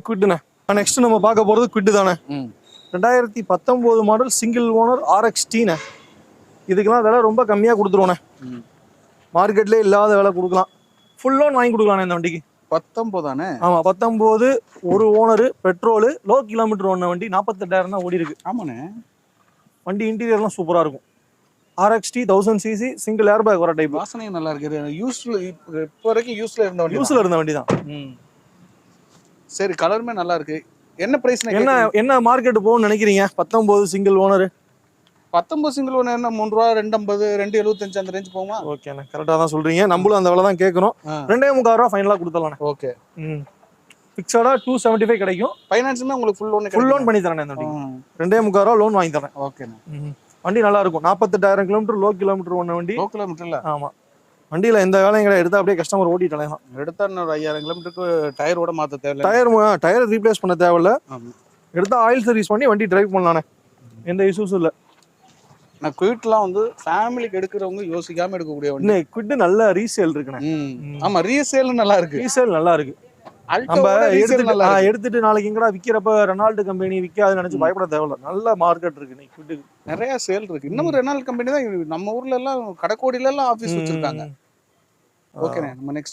குவிட்ண்ணே. Next நம்ம பார்க்க போகிறது குவிட் தானே. 2019 மாடல் சிங்கிள் ஓனர் RXT-ண்ணே. இதுக்கெல்லாம் விலை ரொம்ப கம்மியாக கொடுத்துருவோண்ணே. மார்க்கெட்லேயே இல்லாத விலை கொடுக்கலாம். ஃபுல் லோன் வாங்கி கொடுக்கலாண்ணே இந்த வண்டிக்கு. 19 தானே? ஆமாம் 19, ஒரு ஓனரு, பெட்ரோலு, லோ கிலோமீட்டர் ஓடின வண்டி, 48,000 தான் ஓடி இருக்கு. ஆமாண்ணே. வண்டி இன்டீரியர்லாம் சூப்பராக இருக்கும். RXT 1000cc single air bag வர டைப். வாசனையும் நல்லா இருக்கு. யூஸ்ல இப்போ வரைக்கும் யூஸ்ல இருந்த வண்டி தான். சரி, கலருமே நல்லா இருக்கு. என்ன பிரைஸ்? என்ன மார்க்கெட் போகும்னு நினைக்கிறீங்க? 19 சிங்கிள் ஓனர். 19 சிங்கிள் ஓனர் என்ன 3 ரூபா, 250, 275 அந்த ரேஞ்ச் போகுமா? ஓகேண்ணே, கரெக்டாக தான் சொல்றீங்க. நம்மளும் அந்த விலை தான் கேட்குறோம். 2,300 ரூபா ஃபைனலாக கொடுத்துடலாண்ணே. ஓகே. ஃபிக்ஸடா 275 கிடைக்கும். ஃபைனான்ஸுமே உங்களுக்கு ஃபுல் லோன் பண்ணி தரேன். இந்த வண்டி 2,300 ரூபா லோன் வாங்கி தரேன். ஓகேண்ணே. வண்டி நல்லா இருக்கும். 48,000 கிலோமீட்டர் லோ கிலோமீட்டர் ஒன்று வண்டி. லோ கிலோமீட்டர்ல? ஆமா. வண்டியில எந்த வேலையும் கிடையாது. எடுத்தா அப்படியே கஸ்டமர் ஓட்டிட்டலாம். எடுத்தா ஒரு 5,000 கிலோமீட்டருக்கு டயரோட மாற்ற தேவையில்லை. டயர் ரீப்ளேஸ் பண்ண தேவையில்ல. எடுத்தா ஆயில் சர்வீஸ் பண்ணி வண்டி டிரைவ் பண்ணலானே. எந்த இஷ்யூஸும் இல்லை. நான் குவிட்லாம் வந்து ஃபேமிலிக்கு எடுக்கிறவங்க யோசிக்காம எடுக்கக்கூடிய வண்டி. குவிட் நல்ல ரீசேல் இருக்குண்ணே. ஆமா, ரீசேல் நல்லா இருக்கு. ரீசேல் நல்லா இருக்கு. நம்ம எடுத்துட்டு நாளைக்கு எங்கடா விக்கிறப்ப ரெனால்டு கம்பெனி விற்காதுன்னு நினைச்சு பயப்பட தேவையில்ல. நல்ல மார்க்கெட் இருக்கு. நிறைய சேல் இருக்கு. இன்னும் ரெனால்டு கம்பெனி தான் நம்ம ஊர்ல எல்லாம் கடைக்கோடியில எல்லாம் ஆபீஸ் வச்சிருக்காங்க. ஓகேண்ணே, நம்ம நெக்ஸ்ட்